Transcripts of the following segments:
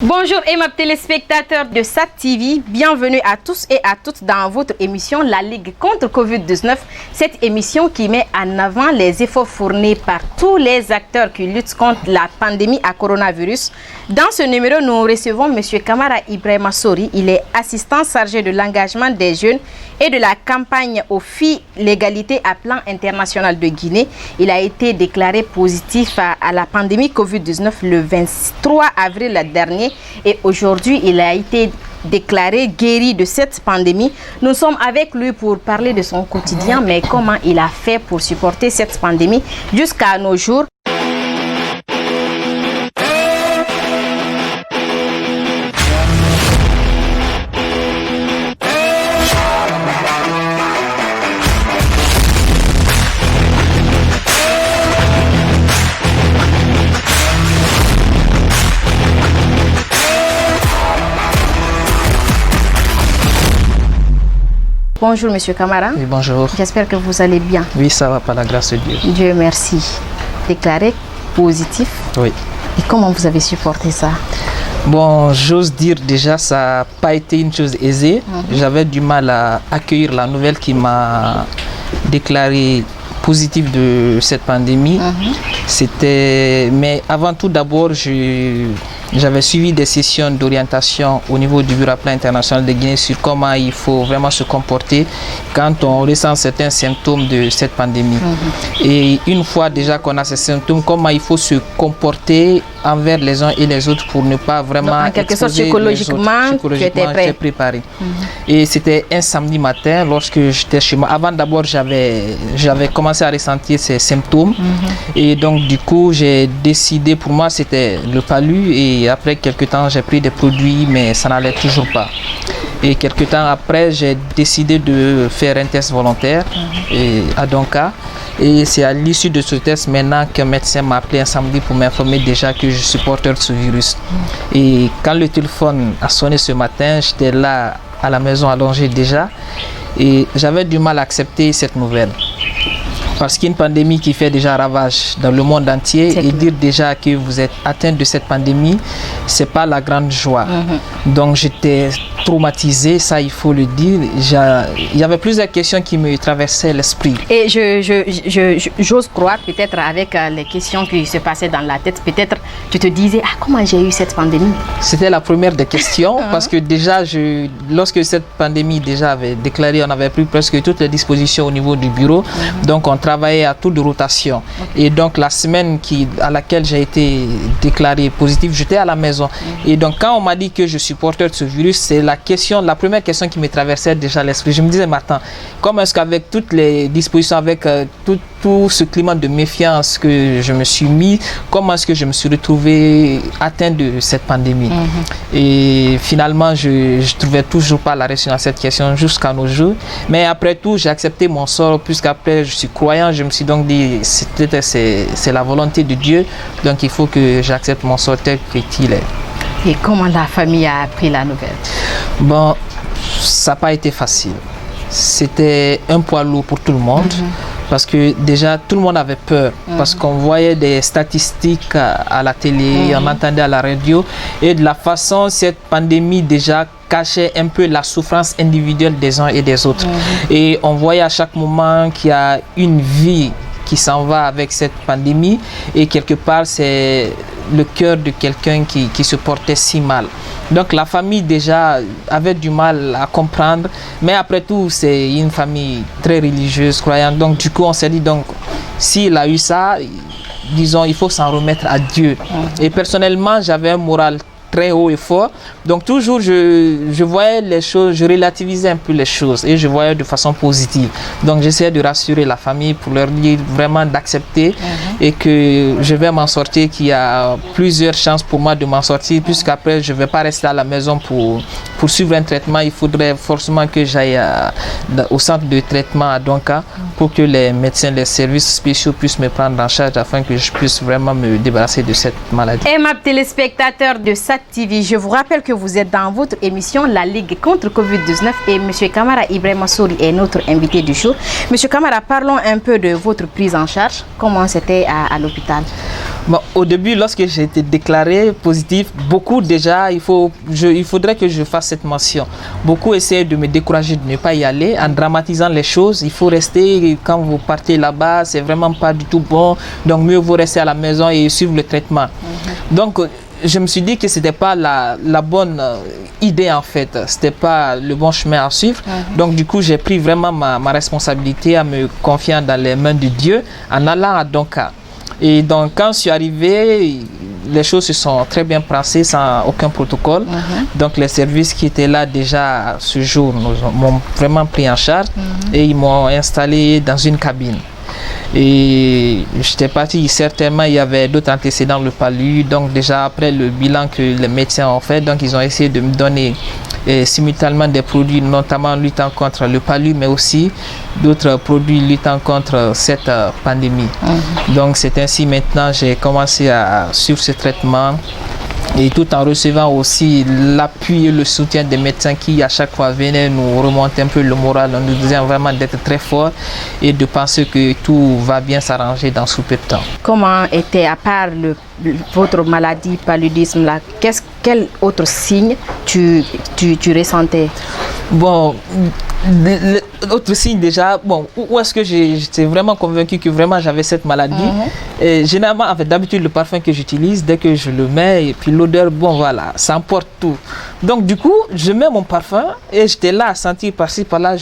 Bonjour aimable téléspectateurs de SAT TV, bienvenue à tous et à toutes dans votre émission La Ligue contre Covid-19. Cette émission qui met en avant les efforts fournis par tous les acteurs qui luttent contre la pandémie à coronavirus. Dans ce numéro, nous recevons M. Kamara Ibrahima Sori. Il est assistant chargé de l'engagement des jeunes et de la campagne aux filles l'égalité à plan international de Guinée. Il a été déclaré positif à la pandémie Covid-19 le 23 avril dernier. Et aujourd'hui, il a été déclaré guéri de cette pandémie. Nous sommes avec lui pour parler de son quotidien, mais comment il a fait pour supporter cette pandémie jusqu'à nos jours. Bonjour Monsieur Kamara. Oui, bonjour. J'espère que vous allez bien. Oui, ça va par la grâce de Dieu. Dieu merci. Déclaré positif. Oui. Et comment vous avez supporté ça? Bon, j'ose dire déjà, ça n'a pas été une chose aisée. J'avais du mal à accueillir la nouvelle qui m'a déclaré positif de cette pandémie. Mais avant tout, d'abord, j'avais suivi des sessions d'orientation au niveau du Bureau à plan international de Guinée sur comment il faut vraiment se comporter quand on ressent certains symptômes de cette pandémie. Et une fois déjà qu'on a ces symptômes, comment il faut se comporter envers les uns et les autres pour ne pas vraiment... Donc, en quelque sorte, psychologiquement, tu étais prêt. J'étais préparé. Et c'était un samedi matin lorsque j'étais chez moi. Avant d'abord, j'avais commencé à ressentir ces symptômes. Et donc, du coup, j'ai décidé, pour moi, c'était le palu. Et après quelques temps, j'ai pris des produits, mais ça n'allait toujours pas. Et quelques temps après, j'ai décidé de faire un test volontaire à Donka. Et c'est à l'issue de ce test maintenant qu'un médecin m'a appelé un samedi pour m'informer déjà que je suis porteur de ce virus. Et quand le téléphone a sonné ce matin, j'étais là à la maison allongé déjà. Et j'avais du mal à accepter cette nouvelle. Parce qu'une pandémie qui fait déjà ravage dans le monde entier et dire déjà que vous êtes atteint de cette pandémie, c'est pas la grande joie. Donc j'étais traumatisé, ça il faut le dire. Il y avait plusieurs questions qui me traversaient l'esprit. Et j'ose croire, peut-être avec les questions qui se passaient dans la tête, peut-être tu te disais, comment j'ai eu cette pandémie? C'était la première des questions parce que déjà, lorsque cette pandémie déjà avait déclaré, on avait pris presque toutes les dispositions au niveau du bureau. Donc on travaillait à tour de rotation. Et donc la semaine à laquelle j'ai été déclaré positif, j'étais à la maison. Et donc quand on m'a dit que je suis porteur de ce virus, c'est la première question qui me traversait déjà l'esprit. Je me disais, mais attends, comment est-ce qu'avec toutes les dispositions, avec tout ce climat de méfiance que je me suis mis, comment est-ce que je me suis retrouvé atteint de cette pandémie? Et finalement, je ne trouvais toujours pas la réponse à cette question jusqu'à nos jours. Mais après tout, j'ai accepté mon sort, puisqu'après je suis croyant. Je me suis donc dit, c'est la volonté de Dieu, donc il faut que j'accepte mon sort tel qu'il est. Et comment la famille a appris la nouvelle? Bon, ça n'a pas été facile. C'était un poids lourd pour tout le monde. Parce que déjà tout le monde avait peur, parce qu'on voyait des statistiques à la télé, on entendait à la radio, et de la façon cette pandémie déjà cachait un peu la souffrance individuelle des uns et des autres. Et on voyait à chaque moment qu'il y a une vie qui s'en va avec cette pandémie, et quelque part c'est le cœur de quelqu'un qui se portait si mal. Donc la famille déjà avait du mal à comprendre, mais après tout c'est une famille très religieuse, croyante. Donc du coup on s'est dit, donc s'il a eu ça, disons il faut s'en remettre à Dieu. Et personnellement j'avais un moral très haut et fort, donc toujours je voyais les choses, je relativisais un peu les choses et je voyais de façon positive. Donc j'essayais de rassurer la famille pour leur dire vraiment d'accepter et que je vais m'en sortir, qu'il y a plusieurs chances pour moi de m'en sortir, puisqu'après je ne vais pas rester à la maison pour suivre un traitement. Il faudrait forcément que j'aille au centre de traitement à Donka pour que les médecins, les services spéciaux puissent me prendre en charge afin que je puisse vraiment me débarrasser de cette maladie. Aimable téléspectateurs de SAT TV, je vous rappelle que vous êtes dans votre émission La Ligue contre Covid-19 et M. Kamara Ibrahima Sori est notre invité du jour. M. Kamara, parlons un peu de votre prise en charge. Comment c'était à l'hôpital? Bon, au début, lorsque j'ai été déclaré positif, beaucoup déjà, il faudrait que je fasse cette mention. Beaucoup essayaient de me décourager de ne pas y aller en dramatisant les choses. Il faut rester, quand vous partez là-bas, c'est vraiment pas du tout bon. Donc mieux vaut rester à la maison et suivre le traitement. Donc je me suis dit que ce n'était pas la bonne idée en fait. Ce n'était pas le bon chemin à suivre. Donc du coup, j'ai pris vraiment ma responsabilité en me confiant dans les mains de Dieu en allant à Donka. Et donc, quand je suis arrivé, les choses se sont très bien passées sans aucun protocole. Donc, les services qui étaient là déjà ce jour m'ont vraiment pris en charge et ils m'ont installé dans une cabine. Et j'étais parti, certainement il y avait d'autres antécédents le palu. Donc, déjà après le bilan que les médecins ont fait, donc ils ont essayé de me donner simultanément des produits, notamment luttant contre le palu, mais aussi d'autres produits luttant contre cette pandémie. Donc c'est ainsi maintenant j'ai commencé à suivre ce traitement et tout en recevant aussi l'appui et le soutien des médecins qui à chaque fois venaient nous remonter un peu le moral en nous disant vraiment d'être très fort et de penser que tout va bien s'arranger dans sous peu de temps. Comment était, à part votre maladie, paludisme, là, quel autre signe tu ressentais? Bon, l'autre signe déjà, bon, où est-ce que j'étais vraiment convaincu que vraiment j'avais cette maladie? Et généralement, en fait, d'habitude, le parfum que j'utilise, dès que je le mets, et puis l'odeur, bon voilà, ça emporte tout. Donc du coup, je mets mon parfum et j'étais là à sentir par-ci, par-là,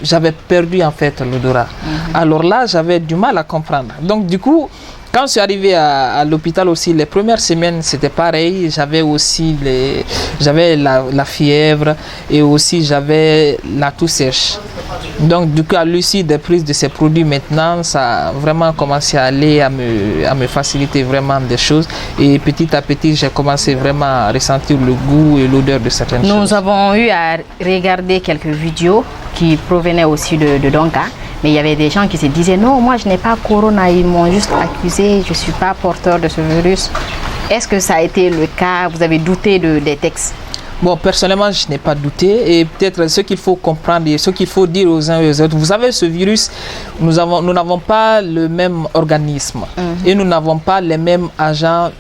j'avais perdu en fait l'odorat. Alors là, j'avais du mal à comprendre. Donc du coup, quand je suis arrivé à l'hôpital aussi, les premières semaines, c'était pareil. J'avais aussi la fièvre et aussi j'avais la toux sèche. Donc, du coup, à l'issue des prises de ces produits maintenant, ça a vraiment commencé à aller, à me faciliter vraiment des choses. Et petit à petit, j'ai commencé vraiment à ressentir le goût et l'odeur de certaines choses. Nous avons eu à regarder quelques vidéos qui provenaient aussi de Donka. Mais il y avait des gens qui se disaient non, moi je n'ai pas corona, ils m'ont juste accusé, je ne suis pas porteur de ce virus. Est-ce que ça a été le cas? Vous avez douté des textes? Bon, personnellement, je n'ai pas douté et peut-être ce qu'il faut comprendre et ce qu'il faut dire aux uns et aux autres. Vous savez, ce virus, nous n'avons pas le même organisme et nous n'avons pas les mêmes agents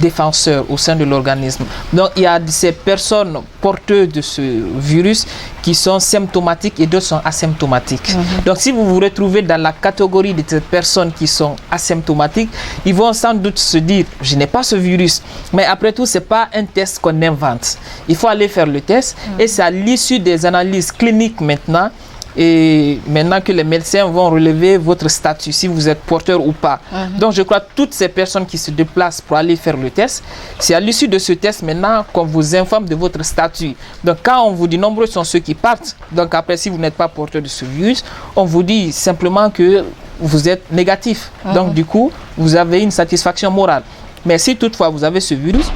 défenseurs au sein de l'organisme. Donc il y a ces personnes porteuses de ce virus qui sont symptomatiques et d'autres sont asymptomatiques. Donc si vous vous retrouvez dans la catégorie de ces personnes qui sont asymptomatiques, ils vont sans doute se dire je n'ai pas ce virus. Mais après tout, c'est pas un test qu'on invente. Il faut aller faire le test et c'est à l'issue des analyses cliniques maintenant. Et maintenant que les médecins vont relever votre statut, si vous êtes porteur ou pas. Donc je crois que toutes ces personnes qui se déplacent pour aller faire le test, c'est à l'issue de ce test maintenant qu'on vous informe de votre statut. Donc quand on vous dit nombreux sont ceux qui partent, donc après si vous n'êtes pas porteur de ce virus, on vous dit simplement que vous êtes négatif. Donc du coup, vous avez une satisfaction morale. Mais si toutefois vous avez ce virus,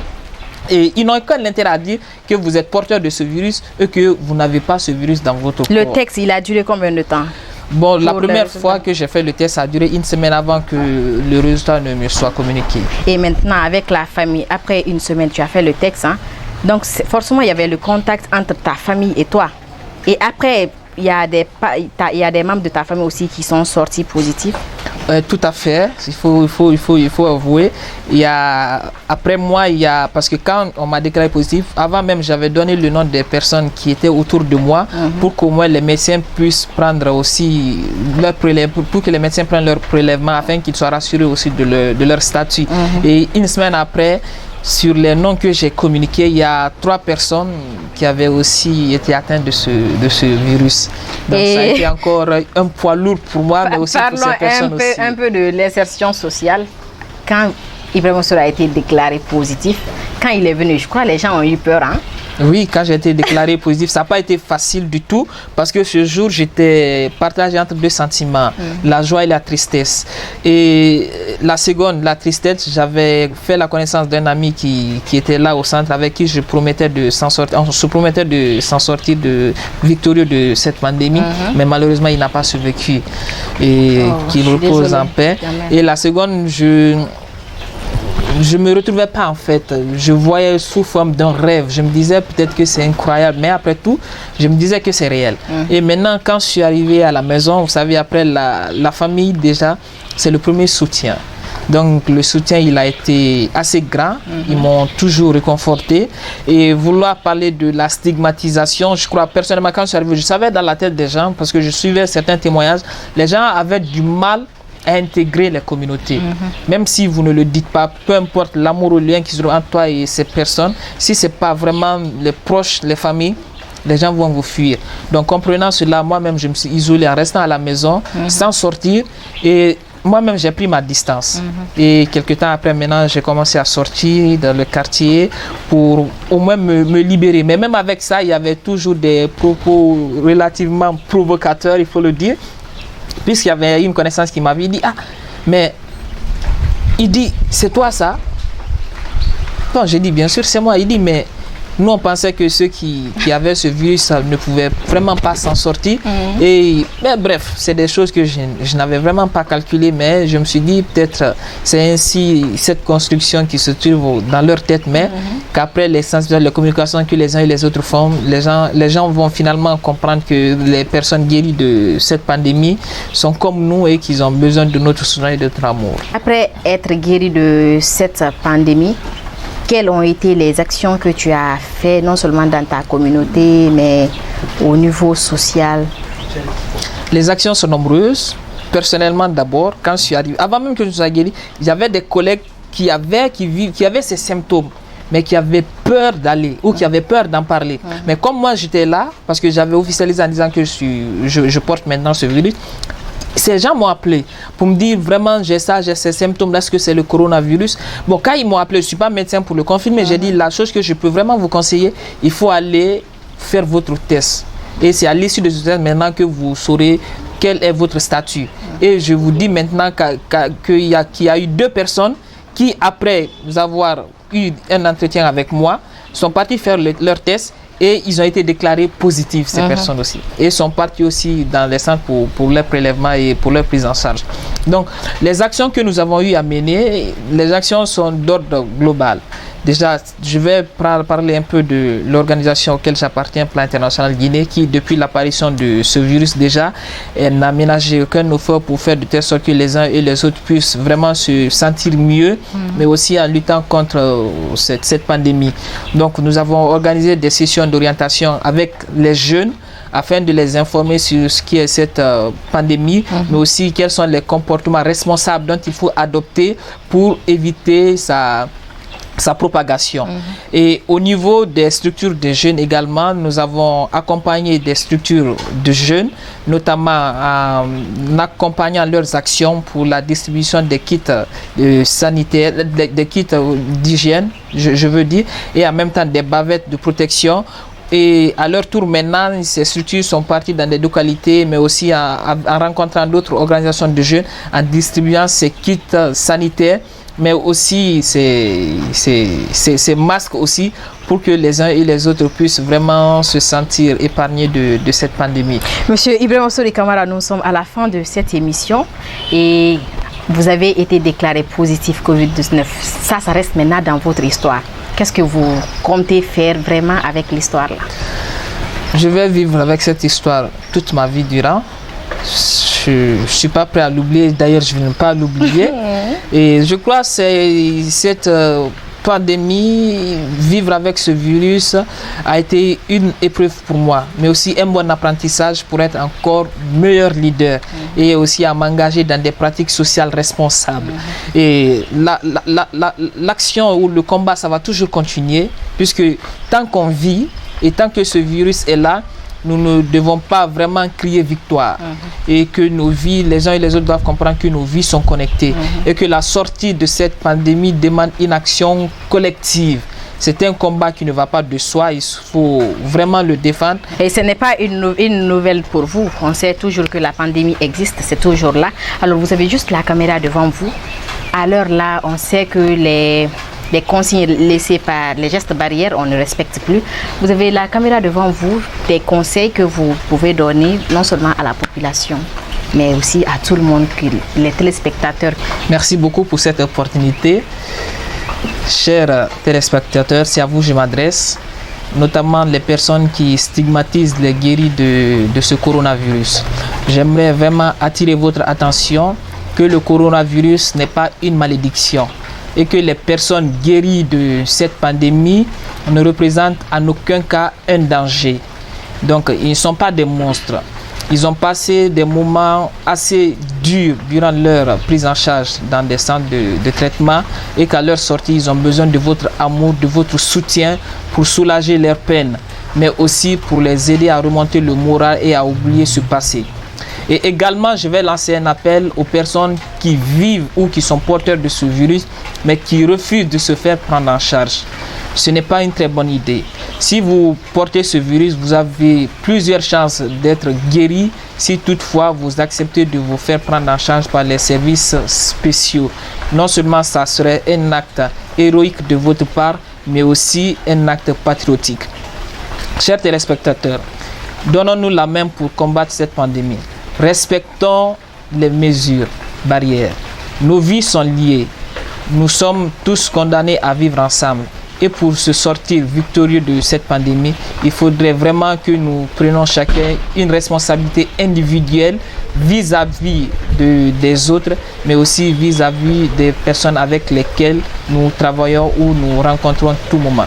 et ils n'ont aucun intérêt à dire que vous êtes porteur de ce virus et que vous n'avez pas ce virus dans votre corps. Le texte, il a duré combien de temps? Bon, la première fois que j'ai fait le test, ça a duré une semaine avant que le résultat ne me soit communiqué. Et maintenant, avec la famille, après une semaine, tu as fait le test. Hein? Donc, forcément, il y avait le contact entre ta famille et toi. Et après, il y a des membres de ta famille aussi qui sont sortis positifs. Tout à fait, il faut avouer. Après moi, parce que quand on m'a déclaré positif, avant même j'avais donné le nom des personnes qui étaient autour de moi pour qu'au moins les médecins puissent prendre aussi leur prélèvement, pour que les médecins prennent leur prélèvement afin qu'ils soient rassurés aussi de leur statut. Et une semaine après, sur les noms que j'ai communiqués, il y a 3 personnes qui avaient aussi été atteintes de ce virus. Donc ça a été encore un poids lourd pour moi, mais aussi pour ces personnes aussi. Parlons un peu de l'insertion sociale. Quand Ibrahima Sow a été déclaré positif, quand il est venu, je crois que les gens ont eu peur. Hein? Oui, quand j'ai été déclaré positif, ça n'a pas été facile du tout parce que ce jour, j'étais partagé entre 2 sentiments, la joie et la tristesse. Et la seconde, la tristesse, j'avais fait la connaissance d'un ami qui était là au centre avec qui je promettais de s'en sortir. On se promettait de s'en sortir victorieux de cette pandémie, mais malheureusement, il n'a pas survécu et qu'il repose en paix. Et la seconde, je me retrouvais pas en fait, je voyais sous forme d'un rêve, je me disais peut-être que c'est incroyable, mais après tout, je me disais que c'est réel. Et maintenant, quand je suis arrivé à la maison, vous savez, après la famille déjà, c'est le premier soutien. Donc le soutien, il a été assez grand. Ils m'ont toujours réconforté. Et vouloir parler de la stigmatisation, je crois personnellement, quand je suis arrivé, je savais dans la tête des gens, parce que je suivais certains témoignages, les gens avaient du mal à intégrer les communautés. Même si vous ne le dites pas, peu importe l'amour ou le lien qui se trouve entre toi et ces personnes, si ce n'est pas vraiment les proches, les familles, les gens vont vous fuir. Donc comprenant cela, moi-même je me suis isolé en restant à la maison, sans sortir, et moi-même j'ai pris ma distance. Et quelques temps après, maintenant j'ai commencé à sortir dans le quartier pour au moins me libérer. Mais même avec ça, il y avait toujours des propos relativement provocateurs, il faut le dire. Puisqu'il y avait une connaissance qui m'avait dit, ah, mais il dit, c'est toi ça? Non, j'ai dit, bien sûr, c'est moi. Il dit, mais nous, on pensait que ceux qui avaient ce virus ça ne pouvaient vraiment pas s'en sortir. Mais bref, c'est des choses que je n'avais vraiment pas calculées, mais je me suis dit, peut-être c'est ainsi cette construction qui se trouve dans leur tête, mais qu'après les communications que les uns et les autres font, les gens vont finalement comprendre que les personnes guéries de cette pandémie sont comme nous et qu'ils ont besoin de notre soutien et de notre amour. Après être guéri de cette pandémie, quelles ont été les actions que tu as faites, non seulement dans ta communauté, mais au niveau social? Les actions sont nombreuses. Personnellement, d'abord, quand je suis arrivé, avant même que je sois guéri, j'avais des collègues qui avaient ces symptômes, mais qui avaient peur d'aller ou qui avaient peur d'en parler. Mais comme moi, j'étais là, parce que j'avais officialisé en disant que je porte maintenant ce virus, ces gens m'ont appelé pour me dire vraiment j'ai ces symptômes, est-ce que c'est le coronavirus? Bon, quand ils m'ont appelé, je ne suis pas médecin pour le confirmer, j'ai dit la chose que je peux vraiment vous conseiller, il faut aller faire votre test. Et c'est à l'issue de ce test maintenant que vous saurez quel est votre statut. Et je vous dis maintenant qu'il y a eu 2 personnes qui, après avoir eu un entretien avec moi, sont partis faire leur test. Et ils ont été déclarés positifs, ces personnes aussi. Et sont partis aussi dans les centres pour leur prélèvement et pour leur prise en charge. Donc, les actions que nous avons eu à mener, les actions sont d'ordre global. Déjà, je vais parler un peu de l'organisation auquel j'appartiens, Plan International Guinée, qui, depuis l'apparition de ce virus, déjà, n'a ménagé aucun effort pour faire de telle sorte que les uns et les autres puissent vraiment se sentir mieux, mais aussi en luttant contre cette pandémie. Donc, nous avons organisé des sessions d'orientation avec les jeunes, afin de les informer sur ce qui est cette pandémie, mais aussi quels sont les comportements responsables dont il faut adopter pour éviter sa propagation. Et au niveau des structures de jeunes également, nous avons accompagné des structures de jeunes, notamment en accompagnant leurs actions pour la distribution des kits sanitaires, des kits d'hygiène, je veux dire, et en même temps des bavettes de protection. Et à leur tour maintenant, ces structures sont parties dans des localités, mais aussi en rencontrant d'autres organisations de jeunes, en distribuant ces kits sanitaires, mais aussi ces masques aussi, pour que les uns et les autres puissent vraiment se sentir épargnés de cette pandémie. Monsieur Ibrahima Sori Kamara, nous sommes à la fin de cette émission et vous avez été déclaré positif Covid-19. Ça reste maintenant dans votre histoire. Qu'est-ce que vous comptez faire vraiment avec l'histoire-là? Je vais vivre avec cette histoire toute ma vie durant. Je ne suis pas prêt à l'oublier, d'ailleurs je ne vais pas l'oublier. Et je crois que cette pandémie, vivre avec ce virus a été une épreuve pour moi, mais aussi un bon apprentissage pour être encore meilleur leader et aussi à m'engager dans des pratiques sociales responsables. Et l'action ou le combat, ça va toujours continuer, puisque tant qu'on vit et tant que ce virus est là, nous ne devons pas vraiment crier victoire et que nos vies, les uns et les autres doivent comprendre que nos vies sont connectées et que la sortie de cette pandémie demande une action collective. C'est un combat qui ne va pas de soi, il faut vraiment le défendre. Et ce n'est pas une nouvelle pour vous, on sait toujours que la pandémie existe, c'est toujours là. Alors vous avez juste la caméra devant vous. À l'heure là, on sait que les consignes laissées par les gestes barrières, on ne respecte plus. Vous avez la caméra devant vous, des conseils que vous pouvez donner non seulement à la population, mais aussi à tout le monde, les téléspectateurs. Merci beaucoup pour cette opportunité. Chers téléspectateurs, c'est à vous que je m'adresse, notamment les personnes qui stigmatisent les guéris de ce coronavirus. J'aimerais vraiment attirer votre attention que le coronavirus n'est pas une malédiction et que les personnes guéries de cette pandémie ne représentent en aucun cas un danger. Donc, ils ne sont pas des monstres. Ils ont passé des moments assez durs durant leur prise en charge dans des centres de traitement et qu'à leur sortie, ils ont besoin de votre amour, de votre soutien pour soulager leur peine, mais aussi pour les aider à remonter le moral et à oublier ce passé. Et également, je vais lancer un appel aux personnes qui vivent ou qui sont porteurs de ce virus, mais qui refusent de se faire prendre en charge. Ce n'est pas une très bonne idée. Si vous portez ce virus, vous avez plusieurs chances d'être guéri si toutefois vous acceptez de vous faire prendre en charge par les services spéciaux. Non seulement ça serait un acte héroïque de votre part, mais aussi un acte patriotique. Chers téléspectateurs, donnons-nous la main pour combattre cette pandémie. Respectons les mesures barrières. Nos vies sont liées. Nous sommes tous condamnés à vivre ensemble. Et pour se sortir victorieux de cette pandémie, il faudrait vraiment que nous prenions chacun une responsabilité individuelle vis-à-vis des autres, mais aussi vis-à-vis des personnes avec lesquelles nous travaillons ou nous rencontrons tout moment.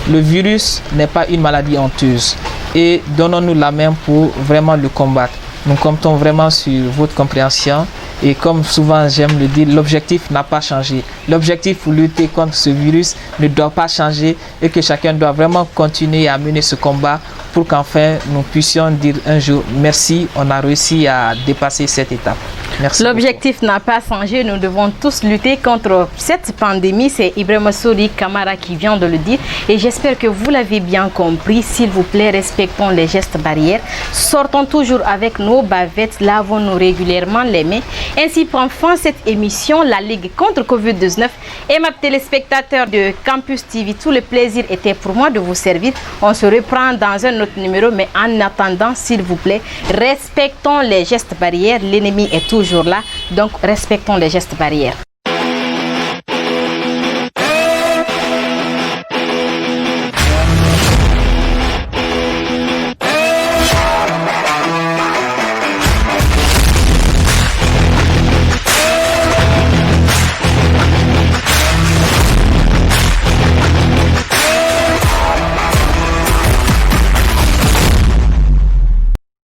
Le virus n'est pas une maladie honteuse et donnons-nous la main pour vraiment le combattre. Nous comptons vraiment sur votre compréhension et comme souvent j'aime le dire, l'objectif n'a pas changé. L'objectif pour lutter contre ce virus ne doit pas changer et que chacun doit vraiment continuer à mener ce combat pour qu'enfin nous puissions dire un jour merci, on a réussi à dépasser cette étape. Merci. L'objectif n'a pas changé, nous devons tous lutter contre cette pandémie. C'est Ibrahima Sory Kamara qui vient de le dire et j'espère que vous l'avez bien compris. S'il vous plaît, respectons les gestes barrières, sortons toujours avec nos bavettes, lavons-nous régulièrement les mains. Ainsi prend fin cette émission, la Ligue contre Covid-19. Et mes téléspectateurs de Campus TV, tout le plaisir était pour moi de vous servir. On se reprend dans un autre numéro, mais en attendant, s'il vous plaît, respectons les gestes barrières. L'ennemi est toujours là, donc respectons les gestes barrières.